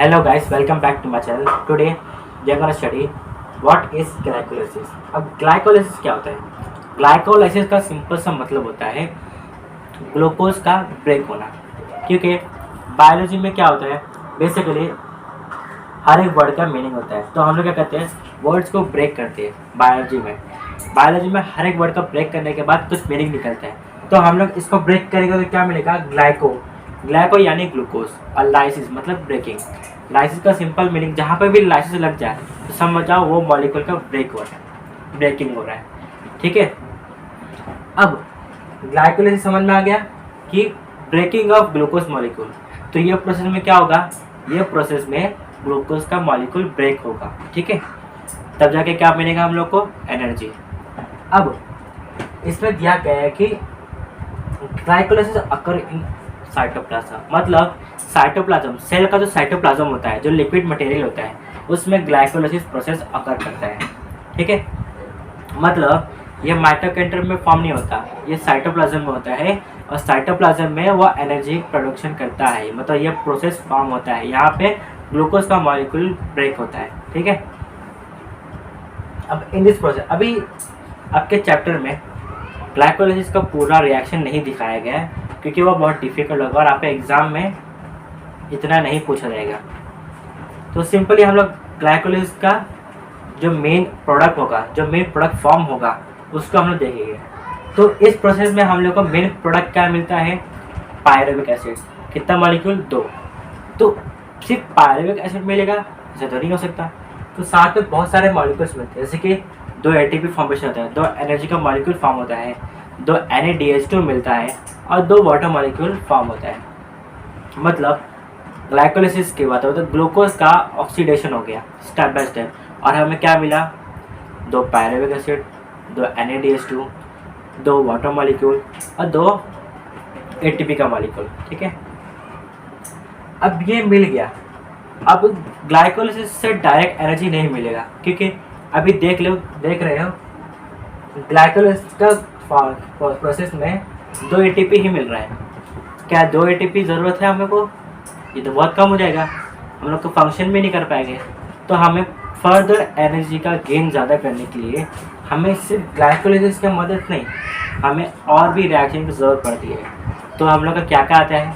Hello guys, welcome back to my channel. Today we are going to study what is glycolysis. अब glycolysis क्या होता है? Glycolysis का simple सा मतलब होता है ग्लूकोज का ब्रेक होना। क्योंकि बायोलॉजी में क्या होता है, बेसिकली हर एक वर्ड का मीनिंग होता है। तो हम लोग क्या करते हैं, वर्ड्स को ब्रेक करते हैं बायोलॉजी में हर एक वर्ड का ब्रेक करने के बाद कुछ मीनिंग निकलता है। तो हम लोग इसको ब्रेक करेंगे तो क्या मिलेगा, ग्लाइको यानी ग्लूकोज, और लाइसिस मतलब ब्रेकिंग। लाइसिस का सिंपल मीनिंग, जहाँ पर भी लाइसिस लग जाए तो समझ जाओ वो मॉलिक्यूल का ब्रेक हो रहा है, ब्रेकिंग हो रहा है। ठीक है, अब ग्लाइकोलाइसिस समझ में आ गया कि ब्रेकिंग ऑफ ग्लूकोज मॉलिक्यूल। तो ये प्रोसेस में क्या होगा, ये प्रोसेस में ग्लूकोज का मॉलिक्यूल ब्रेक होगा। ठीक है, तब जाके क्या मिलेगा हम लोग को, एनर्जी। अब इसमें दिया गया है कि ग्लाइकोलाइसिस अकर इन साइटोप्लाज्म, मतलब साइटोप्लाज्म, सेल का जो साइटोप्लाज्म होता है, जो लिक्विड मटेरियल होता है, उसमें ग्लाइकोलाइसिस प्रोसेस अकर करता है। ठीक है, मतलब ये माइटोकॉन्ड्रिया में फॉर्म नहीं होता, ये साइटोप्लाज्म में होता है, और साइटोप्लाज्म में वो एनर्जी प्रोडक्शन करता है, मतलब ये प्रोसेस फॉर्म होता है। यहाँ पे ग्लूकोज का मॉलिक्यूल ब्रेक होता है। ठीक है, अब इन दिस प्रोसेस, अभी आपके चैप्टर में ग्लाइकोलाइसिस का पूरा रिएक्शन नहीं दिखाया गया है, क्योंकि वो बहुत डिफिकल्ट होगा और आपके एग्ज़ाम में इतना नहीं पूछा जाएगा। तो सिंपली हम लोग ग्लाइकोलाइसिस का जो मेन प्रोडक्ट होगा, जो मेन प्रोडक्ट फॉर्म होगा, उसको हम लोग देखेंगे। तो इस प्रोसेस में हम लोग को मेन प्रोडक्ट क्या मिलता है, पायरुविक एसिड। कितना मॉलिक्यूल, 2। तो सिर्फ पायरुविक एसिड मिलेगा ऐसा तो नहीं हो सकता, तो साथ में बहुत सारे मॉलिक्यूल्स मिलते हैं, जैसे कि 2 एटीपी फॉर्मेशन होता है, 2 एनर्जी का मॉलिक्यूल फॉर्म होता है, 2 NADH2 मिलता है, और 2 वाटर मॉलिक्यूल फॉर्म होता है। मतलब ग्लाइकोलाइसिस की बात हो तो ग्लूकोज का ऑक्सीडेशन हो गया स्टेप बाय स्टेप, और हमें क्या मिला, 2 pyruvic acid, 2 NADH2, 2 water molecule और 2 ATP का मॉलिक्यूल। ठीक है, अब ये मिल गया। अब ग्लाइकोलाइसिस से डायरेक्ट एनर्जी नहीं मिलेगा, क्योंकि अभी देख रहे हो ग्लाइकोलाइसिस का प्रोसेस में 2 ATP ही मिल रहा है। क्या 2 ATP ज़रूरत है हमें को, ये तो बहुत कम हो जाएगा, हम लोग को फंक्शन भी नहीं कर पाएंगे। तो हमें फर्दर एनर्जी का गेन ज़्यादा करने के लिए हमें सिर्फ ग्लाइकोलाइसिस की मदद नहीं, हमें और भी रिएक्शन की ज़रूरत पड़ती है। तो हम लोग का क्या क्या आता है,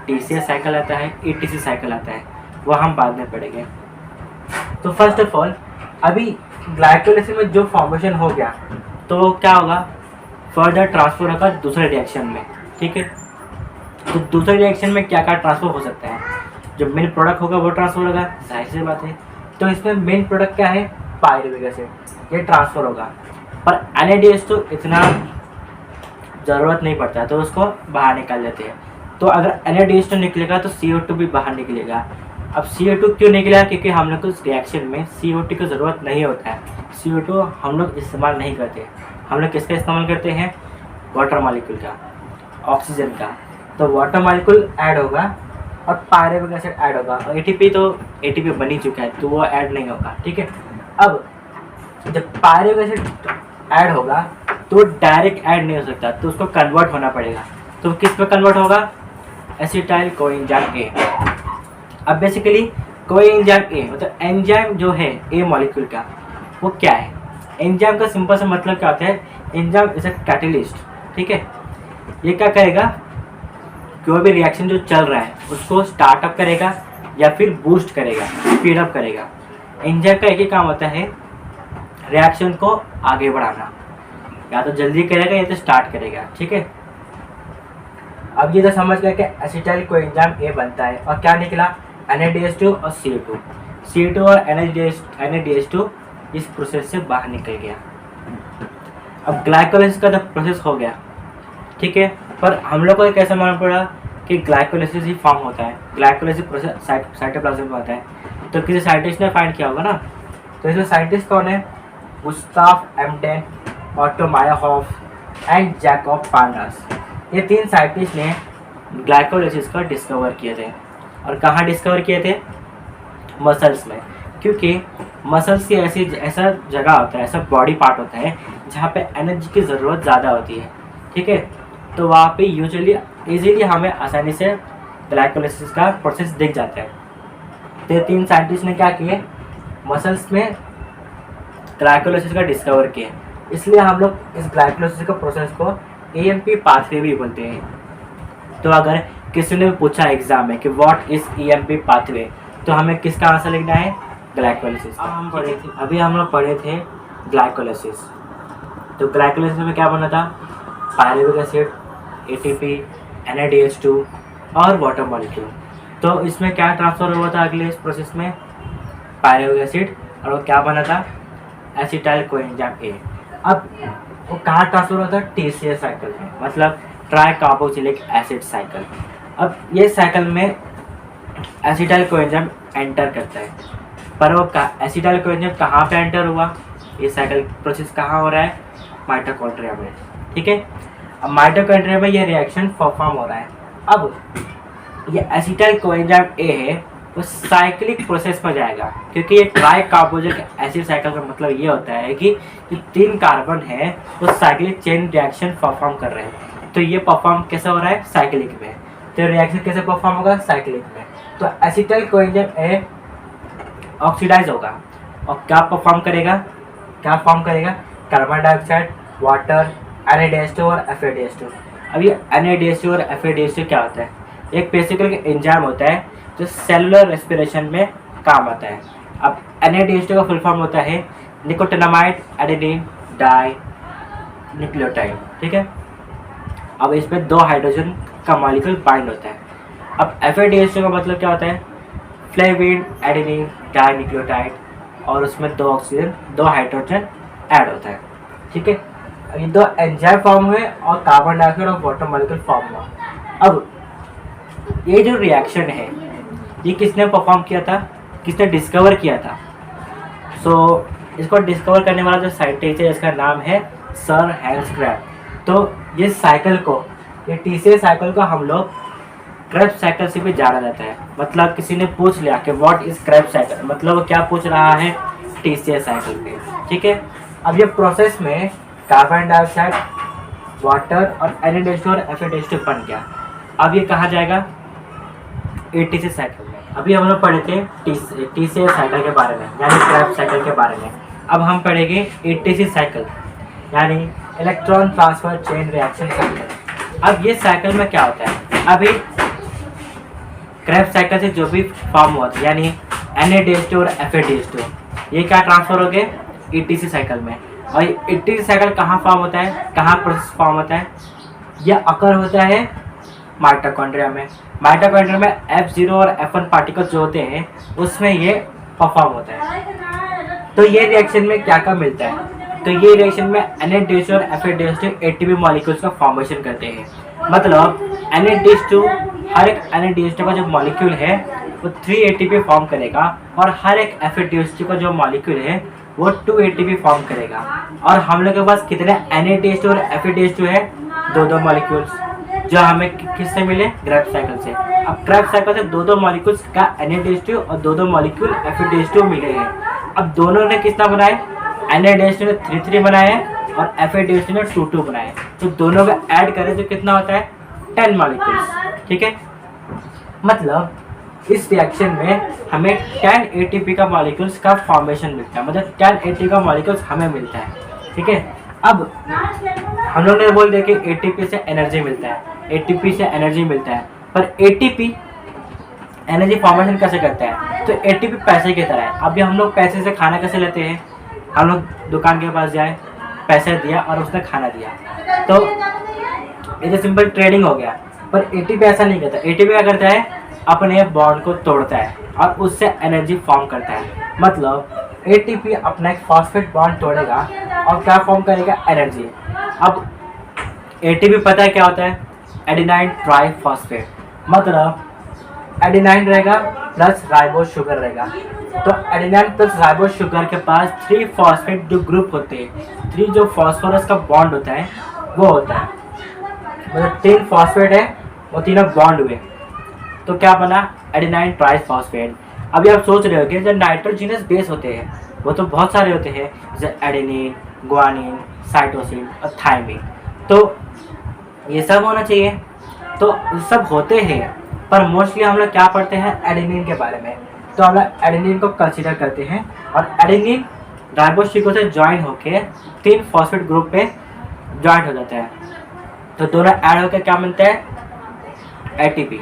TCA साइकिल आता है, ETC साइकिल आता है, वो हम बाद में पढ़ेंगे। तो फर्स्ट ऑफ ऑल अभी ग्लाइकोलाइसिस में जो फॉर्मेशन हो गया, तो क्या होगा, फर्दर ट्रांसफर होगा दूसरे रिएक्शन में। ठीक है, तो दूसरे रिएक्शन में क्या क्या ट्रांसफर हो सकता है, जो मेन प्रोडक्ट होगा वो ट्रांसफर होगा, जाहिर सी बात है। तो इसमें मेन प्रोडक्ट क्या है, पायरुविक एसिड, ये ट्रांसफर होगा। पर NADH तो इतना ज़रूरत नहीं पड़ता, तो उसको बाहर निकाल देते हैं। तो अगर NADH निकलेगा तो CO2 भी बाहर निकलेगा। अब CO2 क्यों निकलेगा, क्योंकि हम लोग को इस रिएक्शन में CO2 की ज़रूरत नहीं होता है, CO2 हम लोग इस्तेमाल नहीं करते। हम लोग किसका इस्तेमाल करते हैं, वाटर मॉलिक्यूल का, ऑक्सीजन का। तो वाटर मॉलिक्यूल ऐड होगा और पायरुविक एसिड ऐड होगा, और ATP बन ही चुका है, तो वो ऐड नहीं होगा। ठीक है, अब जब पायरुविक एसिड ऐड होगा तो डायरेक्ट ऐड नहीं हो सकता, तो उसको कन्वर्ट होना पड़ेगा। तो किस में कन्वर्ट होगा, एसिटाइल कोएंजाइम A। अब बेसिकली कोएंजाइम A मतलब एंजाइम जो है A मॉलिक्यूल का, वो क्या है, एंजाइम का सिंपल सा मतलब क्या होता है, एंजाइम इज अ कैटलिस्ट। ठीक है, ये क्या करेगा, कोई भी रिएक्शन जो चल रहा है उसको स्टार्टअप करेगा या फिर बूस्ट करेगा, स्पीड अप करेगा। एंजाइम का एक ही काम होता है, रिएक्शन को आगे बढ़ाना, या तो जल्दी करेगा या तो स्टार्ट करेगा। ठीक है, अब ये तो समझ गया कि एसिटाइल कोएंजाइम A बनता है, और क्या निकला, NADH2 और CO2 और NADH2 इस प्रोसेस से बाहर निकल गया। अब ग्लाइकोलाइसिस का जब प्रोसेस हो गया, ठीक है, पर हम लोग को कैसे मालूम पड़ा कि ग्लाइकोलाइसिस ही फॉर्म होता है, ग्लाइकोलाइसिस प्रोसेस साइटोप्लाज्म में होता है। तो किसी साइंटिस्ट ने फाइंड किया होगा ना, तो इसमें साइंटिस्ट कौन है, Gustave एम्डेन, auto Meyerhof and Jacob Parnas. ये 3 साइंटिस्ट ने ग्लाइकोलाइसिस का डिस्कवर किए थे। और कहाँ डिस्कवर किए थे, मसल्स में, क्योंकि मसल्स की ऐसा जगह होता है, ऐसा बॉडी पार्ट होता है जहाँ पे एनर्जी की ज़रूरत ज़्यादा होती है। ठीक है, तो वहाँ पे यूजुअली इजीली हमें आसानी से ग्लाइकोलाइसिस का प्रोसेस दिख जाता है। तो 3 साइंटिस्ट ने क्या किए, मसल्स में ग्लाइकोलाइसिस का डिस्कवर किए, इसलिए हम लोग इस ग्लाइकोलाइसिस का प्रोसेस को EMP पाथवे भी बोलते हैं। तो अगर किसी ने पूछा एग्जाम में कि व्हाट इज EMP पाथवे, तो हमें किसका आंसर लिखना है, ग्लाइकोलाइसिस। अभी हम लोग पढ़े थे ग्लाइकोलाइसिस। तो ग्लाइकोलाइसिस में क्या बना था, पायरुविक एसिड, ATP, NADH2 और वाटर मॉलिक्यूल। तो इसमें क्या ट्रांसफर हुआ था अगले इस प्रोसेस में, पायरुविक एसिड, और वो क्या बना था, एसिटाइल कोएंजाइम A। अब वो कहाँ ट्रांसफर होता है, TCA साइकिल में, मतलब ट्राई कार्बोक्सिलिक एसिड साइकिल। अब ये साइकिल में एसिटाइल कोएंजाइम एंटर करता है, पर वो एसिटाइल कोएंजाइम कहाँ पे एंटर हुआ, ये साइकिल प्रोसेस कहाँ हो रहा है, माइटोकॉन्ड्रिया में। ठीक है, अब माइटोकॉन्ड्रिया में ये रिएक्शन परफॉर्म हो रहा है। अब ये एसिटाइल कोएंजाइम A है वो साइक्लिक प्रोसेस में जाएगा, क्योंकि ये ट्राई कार्बोक्सिलिक एसिड साइकिल का मतलब ये होता है कि जो 3 कार्बन है वो साइक्लिक चेन रिएक्शन परफॉर्म कर रहे हैं। तो ये परफॉर्म कैसे हो रहा है, साइक्लिक में। तो रिएक्शन कैसे परफॉर्म होगा, साइक्लिक में। तो एसिटाइल कोएंजाइम A ऑक्सीडाइज होगा और क्या परफॉर्म करेगा, क्या फॉर्म करेगा, कार्बन डाइऑक्साइड, वाटर, NADH2 और FADH2। अब ये NADH2 और FADH2 क्या होता है, एक बेसिकली एंजाइम होता है जो सेलुलर रेस्पिरेशन में काम आता है। अब NADH2 का फुल फॉर्म होता है निकोटिनामाइड एडेनिन डाई न्यूक्लियोटाइड। ठीक है, अब इसमें 2 हाइड्रोजन का मॉलिक्यूल बाइंड होता है। अब FADH2 का मतलब क्या होता है, फ्लेविन एडेनिन डाई न्यूक्लियोटाइड, और उसमें 2 ऑक्सीजन 2 हाइड्रोजन ऐड होता है। ठीक है, ये 2 एंजाइम फॉर्म हुए और कार्बन डाइऑक्साइड और वाटर मॉलिक्यूल फॉर्म हुआ। अब ये जो रिएक्शन है ये किसने परफॉर्म किया था, किसने डिस्कवर किया था, इसको डिस्कवर करने वाला जो साइंटिस्ट है इसका नाम है सर हैंस क्रेब्स। तो ये साइकिल को, ये TCA साइकिल को हम लोग क्रेब्स साइकिल से भी जाना जाता है। मतलब किसी ने पूछ लिया कि व्हाट इज क्रेब्स साइकिल, मतलब वो क्या पूछ रहा है, TCA साइकिल पे। ठीक है, अब ये प्रोसेस में कार्बन डाइऑक्साइड, वाटर और NADH2 और FADH2 बन गया। अब ये कहाँ जाएगा, ATC साइकिल में। अभी हम लोग पढ़े थे TCA साइकिल के बारे में, यानी क्रेब्स साइकिल के बारे में। अब हम पढ़ेंगे ATC साइकिल, यानी electron transfer chain reaction cycle. अब ये साइकिल में क्या होता है, अभी क्रेब्स साइकिल से जो भी फॉर्म हुआ था, यानी NADH2 और FADH2, ये क्या ट्रांसफर हो गए ETC साइकिल में। और ETC साइकिल कहाँ फॉर्म होता है, कहाँ प्रोसेस फॉर्म होता है, यह अकर होता है माइटोकॉन्ड्रिया में। माइटोकॉन्ड्रिया में F0 और F1 पार्टिकल्स जो होते हैं उसमें ये परफॉर्म होता है। तो ये रिएक्शन में क्या क्या मिलता है, तो ये रिएक्शन में NADH2 और FADH2 ATP मॉलिक्यूल्स का फॉर्मेशन करते हैं। मतलब NADH2, हर एक NADH2 का जो मॉलिक्यूल है वो 3 ATP फॉर्म करेगा, और हर एक FADH2 का जो मॉलिक्यूल है वो 2 ATP फॉर्म करेगा। और हम लोग के पास कितने NADH2 और FADH2 है, 2 मॉलिक्यूल्स, जो हमें किससे मिले, क्रेब्स साइकिल से। अब क्रेब्स साइकिल से 2 मॉलिक्यूल्स का NADH2 और 2 मॉलिक्यूल FADH2 मिले हैं। अब दोनों ने कितना बनाए, NADH2 ने 3 बनाए हैं और FADH2 ने 2 बनाए हैं। तो दोनों को ऐड करें तो कितना होता है, 10 मॉलिक्यूल्स। ठीक है, मतलब इस रिएक्शन में हमें 10 ATP का मॉलिक्यूल्स का फॉर्मेशन मिलता है, मतलब 10 ATP का मॉलिक्यूल्स हमें मिलता है। ठीक है, अब हम लोग ने बोल दिया कि ATP से एनर्जी मिलता है, ATP से एनर्जी मिलता है, पर ATP एनर्जी फॉर्मेशन कैसे करता है, तो ATP पैसे की तरह है। अभी हम लोग पैसे से खाना कैसे लेते हैं, हम लोग दुकान के पास जाए, पैसे दिया और उसने खाना दिया, तो ये तो सिंपल ट्रेडिंग हो गया। पर ATP ऐसा नहीं करता। ATP क्या करता है, अपने बॉन्ड को तोड़ता है और उससे एनर्जी फॉर्म करता है। मतलब ATP अपना एक फॉस्फेट बॉन्ड तोड़ेगा और क्या फॉर्म करेगा, एनर्जी। अब ATP पता है क्या होता है, एडेनाइन ट्राइफॉस्फेट। मतलब एडेनाइन रहेगा प्लस राइबोस शुगर रहेगा, तो एडेनाइन प्लस राइबोस शुगर के पास 3 फॉस्फेट जो ग्रुप होते हैं, 3 जो फॉस्फोरस का बॉन्ड होता है वो होता है, मतलब 3 फॉस्फेट है, वो तीनों बॉन्ड हुए, तो क्या बना, एडेनाइन ट्राइफॉस्फेट। अभी आप सोच रहे हो कि जो नाइट्रोजिनस बेस होते हैं वो तो बहुत सारे होते हैं, जैसे एडेनिन, ग्वानिन, साइटोसिन और थायमिन, तो ये सब होना चाहिए। तो सब होते हैं, पर मोस्टली हम लोग क्या पढ़ते हैं, एडेनिन के बारे में। तो हम लोग एडेनिन को कंसीडर करते हैं और एडेनिन राइबोसिको से ज्वाइन होके 3 फॉस्फेट ग्रुप पे ज्वाइन हो जाता है, तो दोनों ऐड होकर क्या बनता है, एटीपी,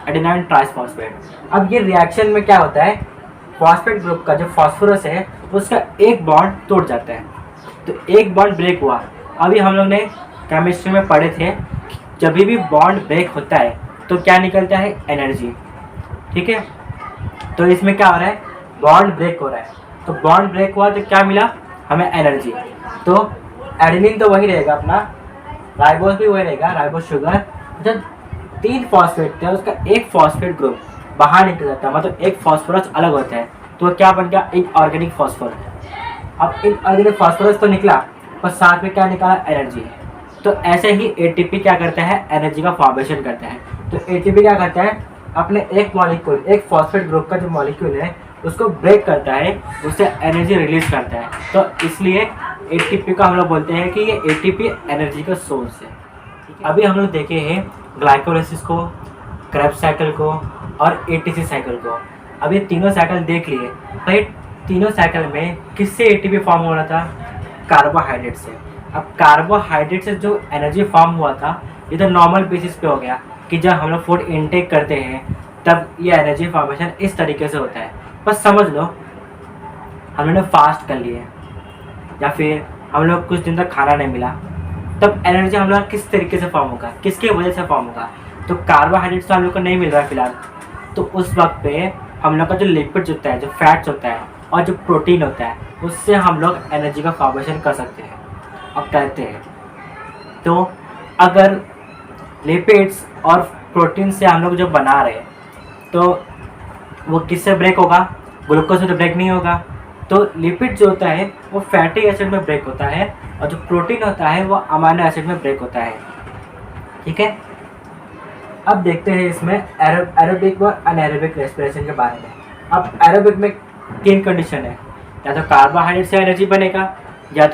एडेनाइन ट्राइफॉस्फेट। अब ये रिएक्शन में क्या होता है, फॉस्फेट ग्रुप का जो फॉस्फोरस है उसका एक बॉन्ड टूट जाता है, तो एक बॉन्ड ब्रेक हुआ। अभी हम लोग ने केमिस्ट्री में पढ़े थे जब भी बॉन्ड ब्रेक होता है तो क्या निकलता है, एनर्जी। ठीक है, तो इसमें क्या हो रहा है, बॉन्ड ब्रेक हो रहा है, तो बॉन्ड ब्रेक हुआ तो क्या मिला हमें, एनर्जी। तो एडेनिन तो वही रहेगा अपना, राइबोस भी वही रहेगा, राइबोस शुगर। जब 3 फॉस्फेट थे उसका एक फॉस्फेट ग्रुप बाहर निकल जाता है, मतलब एक फॉस्फोरस अलग होता है, तो क्या बन गया, इनऑर्गेनिक फॉस्फोरस। अब इनऑर्गेनिक फॉस्फोरस तो निकला और साथ में क्या निकाला, एनर्जी। तो ऐसे ही एटीपी क्या करता है, एनर्जी का फॉर्मेशन करता है। तो एटीपी क्या करता है, अपने एक मॉलिक्यूल, एक फॉस्फेट ग्रुप का जो मॉलिक्यूल है उसको ब्रेक करता है, उससे एनर्जी रिलीज करता है। तो इसलिए एटीपी का हम लोग बोलते हैं कि ये एटीपी एनर्जी का सोर्स है। अभी हम लोग देखे हैं ग्लाइकोलाइसिस को, क्रेब्स साइकिल को और एटीसी साइकिल को। अब ये तीनों साइकिल देख लिए, भाई तीनों साइकिल में किससे एटीपी फॉर्म हो रहा था, कार्बोहाइड्रेट से। अब कार्बोहाइड्रेट से जो एनर्जी फॉर्म हुआ था ये तो नॉर्मल बेसिस पे हो गया कि जब हम लोग फूड इनटेक करते हैं तब ये एनर्जी फॉर्मेशन इस तरीके से होता है। बस समझ लो हम लोग ने फास्ट कर लिए या फिर हम लोग कुछ दिन तक खाना नहीं मिला, तब एनर्जी हम लोग किस तरीके से फॉर्म होगा, किसके वजह से फॉर्म होगा, तो कार्बोहाइड्रेट्स तो हम लोग को नहीं मिल रहा है फिलहाल, तो उस वक्त पे हम लोग का जो लिपिड होता है, जो फैट्स होता है और जो प्रोटीन होता है उससे हम लोग एनर्जी का फॉर्मेशन कर सकते हैं और करते हैं। तो अगर लिपिड्स और प्रोटीन से हम लोग जो बना रहे हैं तो वो किससे ब्रेक होगा, ग्लूकोज से तो ब्रेक नहीं होगा। तो लिपिड जो होता है वो फैटी एसिड में ब्रेक होता है और जो प्रोटीन होता है वो अमाइनो एसिड में ब्रेक होता है। ठीक है, अब देखते हैं इसमें एरोबिक और अनएरोबिक रेस्पिरेशन के बारे में। अब एरोबिक में 3 कंडीशन है, या तो कार्बोहाइड्रेट से एनर्जी बनेगा, या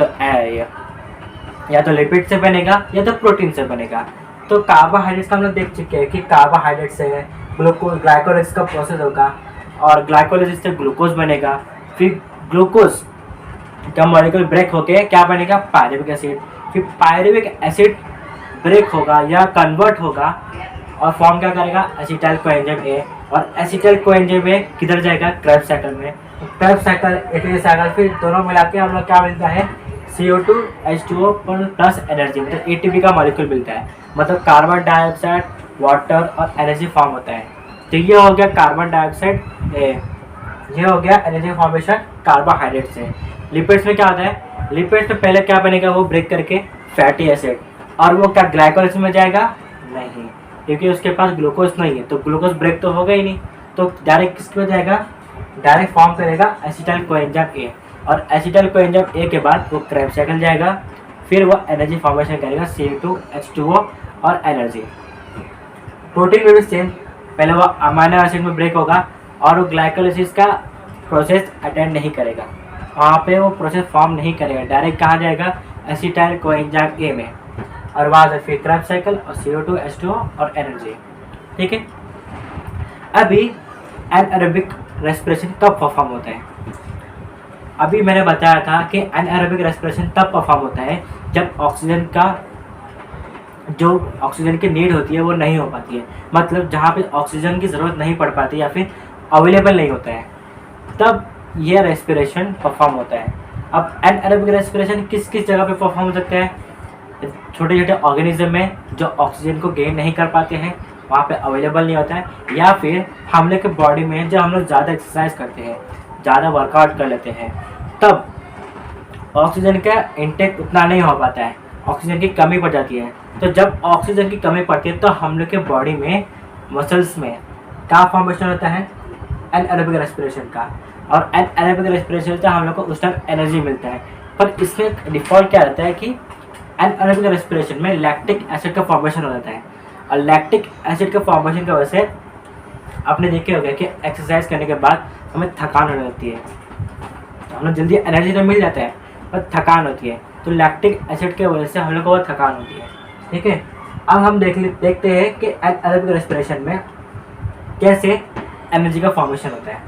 तो लिपिड से बनेगा, या तो प्रोटीन से बनेगा। तो कार्बोहाइड्रेट्स का हम लोग देख चुके हैं कि कार्बोहाइड्रेट से ग्लूकोज, ग्लाइकोलाइसिस का प्रोसेस होगा और ग्लाइकोलाइसिस से ग्लूकोज बनेगा, फिर ग्लूकोज का मॉलिक्यूल ब्रेक होके क्या बनेगा, पायरुविक एसिड। फिर पायरुविक एसिड ब्रेक होगा या कन्वर्ट होगा और फॉर्म क्या करेगा, एसिटाइल कोएंजाइम ए, और एसिटाइल कोएंजाइम ए किधर जाएगा, क्रेब्स साइकिल में। क्रेब्स साइकिल, एटीपी साइकिल, फिर दोनों मिला के हम लोग क्या मिलता है, CO2 H2O प्लस एनर्जी, मतलब एटीपी का मॉलिक्यूल मिलता है, मतलब कार्बन डाइऑक्साइड, वाटर और एनर्जी फॉर्म होता है। तो ये हो गया कार्बन डाइऑक्साइड, ये हो गया एनर्जी फॉर्मेशन कार्बोहाइड्रेट से। लिपिड्स में क्या होता है, लिपिड्स में पहले क्या बनेगा, वो ब्रेक करके फैटी एसिड, और वो क्या ग्लाइकोलाइसिस में जाएगा, नहीं, क्योंकि उसके पास ग्लूकोज नहीं है, तो ग्लूकोज ब्रेक तो होगा ही नहीं, तो डायरेक्ट किसमें जाएगा, डायरेक्ट फॉर्म करेगा एसिटाइल कोएंजाइम ए, और एसिटाइल कोएंजाइम ए के बाद वो क्रेब्स साइकिल जाएगा, फिर वो एनर्जी फॉर्मेशन करेगा CO2 H2O और एनर्जी। प्रोटीन में भी सेम, पहले वो अमाइनो एसिड में ब्रेक होगा और वो ग्लाइकोलाइसिस का प्रोसेस अटेंड नहीं करेगा, वहाँ पे वो प्रोसेस फॉर्म नहीं करेगा, डायरेक्ट कहाँ जाएगा, एसिटाइल कोएंजाइम ए में, और वहाँ से फिर क्रेब्स साइकिल और CO2 H2O और एनर्जी। ठीक है, अभी एनारोबिक रेस्पिरेशन कब परफॉर्म होता है। अभी मैंने बताया था कि एनारोबिक रेस्पिरेशन तब परफॉर्म होता है जब ऑक्सीजन का जो ऑक्सीजन की नीड होती है वो नहीं हो पाती है, मतलब जहाँ पे ऑक्सीजन की ज़रूरत नहीं पड़ पाती या फिर अवेलेबल नहीं होता है, तब ये रेस्पिरेशन परफॉर्म होता है। अब एनारोबिक रेस्पिरेशन किस किस जगह पे परफॉर्म हो सकता है, छोटे छोटे ऑर्गेनिज्म में जो ऑक्सीजन को गेन नहीं कर पाते हैं, वहाँ पे अवेलेबल नहीं होता है, या फिर हम लोग के बॉडी में जब हम लोग ज़्यादा एक्सरसाइज करते हैं, ज़्यादा वर्कआउट कर लेते हैं, तब ऑक्सीजन का इंटेक उतना नहीं हो पाता है, ऑक्सीजन की कमी पड़ जाती है। तो जब ऑक्सीजन की कमी पड़ती है तो हम लोग के बॉडी में, मसल्स में क्या फॉर्मेशन होता है, एनारोबिक रेस्पिरेशन का, और एनारोबिक रेस्पिरेशन से हम लोग को उस टाइम एनर्जी मिलता है। पर इसमें डिफ़ॉल्ट क्या रहता है कि एनारोबिक रेस्पिरेशन में लैक्टिक एसिड का फॉर्मेशन हो जाता है, और लैक्टिक एसिड के फॉर्मेशन की वजह से आपने देखे होगा कि एक्सरसाइज करने के बाद हमें थकान होने लगती है, हम लोग जल्दी एनर्जी तो मिल जाता है पर थकान होती है, तो लैक्टिक एसिड के वजह से हम लोग को बहुत थकान होती है। ठीक है, अब हम देखते हैं कि एनारोबिक रेस्पिरेशन में कैसे एनर्जी का फॉर्मेशन होता है।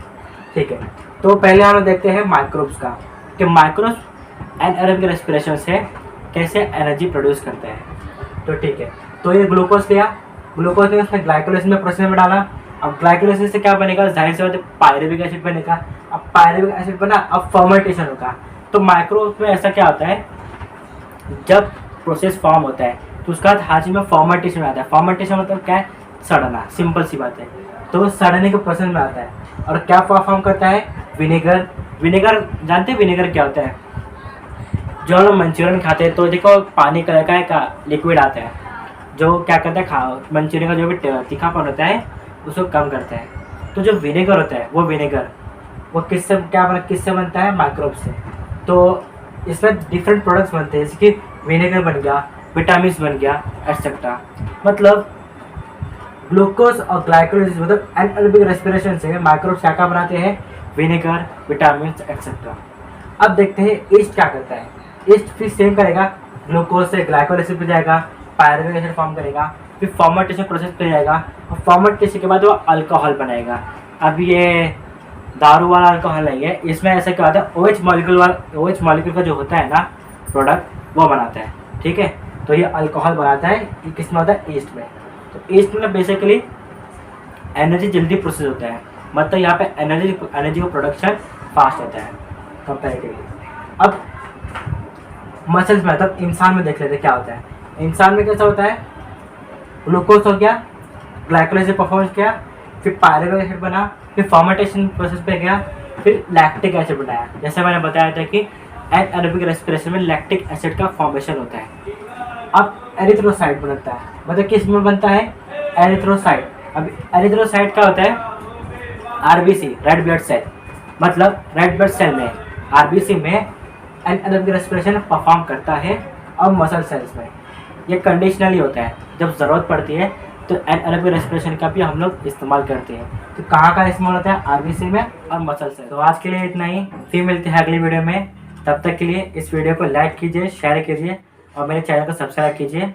ठीक है, तो पहले हम देखते हैं माइक्रोब्स का, कि माइक्रोब्स एनाएरोबिक रेस्पिरेशन से कैसे एनर्जी प्रोड्यूस करते हैं। तो ठीक है, तो ये ग्लूकोज लिया, ग्लूकोज ने उसने ग्लाइकोलाइसिस में प्रोसेस में डाला। अब ग्लाइकोलाइसिस से क्या बनेगा, जाहिर सी बात है पायरुविक एसिड बनेगा। अब पायरुविक एसिड बना, अब फर्मेंटेशन होगा। तो माइक्रोब्स में ऐसा क्या होता है, जब प्रोसेस फॉर्म होता है तो उसका हाजी में फर्मेंटेशन आता है। फर्मेंटेशन मतलब क्या है, सड़ना, सिंपल सी बात है। तो सड़ने के प्रोसेस में आता है और क्या फॉर्म करता है, विनेगर। विनेगर जानते हैं विनेगर क्या होता है, जो हम लोग मंचूरियन खाते हैं तो देखो पानी कलर का एक लिक्विड आता है जो क्या करता है, मंचूरियन का जो भी तीखापन होता है उसको कम करता है। तो जो विनेगर होता है वो विनेगर वो किससे बनता है, माइक्रोब से। तो इसमें डिफरेंट प्रोडक्ट्स बनते हैं, जैसे कि विनेगर बन गया, विटामिन बन गया, एटसेट्रा। मतलब ग्लूकोज और ग्लाइकोलाइसिस मतलब एनाएरोबिक रेस्पिरेशन से माइक्रोब्स क्या बनाते हैं, विनेगर, विटामिन एटसेट्रा। अब देखते हैं ईस्ट क्या करता है। ईस्ट फिर सेम करेगा, ग्लूकोज से ग्लाइकोलाइसिस पे जाएगा, पायरुविक एसिड फॉर्म करेगा, फिर फर्मेंटेशन प्रोसेस पे जाएगा और फर्मेंटेशन के बाद वो अल्कोहल बनाएगा। अब ये दारू वाला अल्कोहल नहीं है, इसमें ऐसा क्या होता है, OH मॉलिक्यूल का जो होता है ना प्रोडक्ट वो बनाता है। ठीक है, तो ये अल्कोहल बनाता है, ये किस में होता है, ईस्ट में। तो ईस्ट में बेसिकली एनर्जी जल्दी प्रोसेस होता है, मतलब यहाँ पे एनर्जी का प्रोडक्शन फास्ट होता है कंपेरेटिवली। अब मसल्स में मतलब इंसान में देख लेते क्या होता है। इंसान में कैसा होता है, ग्लूकोज हो गया, ग्लाइकोलाइसिस परफॉर्मेंस किया, फिर पायरुविक एसिड बना, फिर फर्मेंटेशन प्रोसेस पे गया, फिर लैक्टिक एसिड बनाया। जैसे मैंने बताया था कि एनाएरोबिक रेस्पिरेशन में लैक्टिक एसिड का फॉर्मेशन होता है। अब एरिथ्रोसाइट बनता है, मतलब किस में बनता है, एरिथ्रोसाइट। अब एरिथ्रोसाइट क्या होता है, RBC रेड ब्लड सेल, मतलब रेड ब्लड सेल में RBC में एनाएरोबिक रेस्पिरेशन परफॉर्म करता है। और मसल सेल्स में ये कंडीशनली होता है, जब ज़रूरत पड़ती है तो एनाएरोबिक रेस्पिरेशन का भी हम लोग इस्तेमाल करते हैं। तो कहाँ का इस्तेमाल होता है, RBC में और मसल सेल। तो आज के लिए इतना ही, फिर मिलते हैं अगली वीडियो में। तब तक के लिए इस वीडियो को लाइक कीजिए, शेयर कीजिए और मेरे चैनल को सब्सक्राइब कीजिए।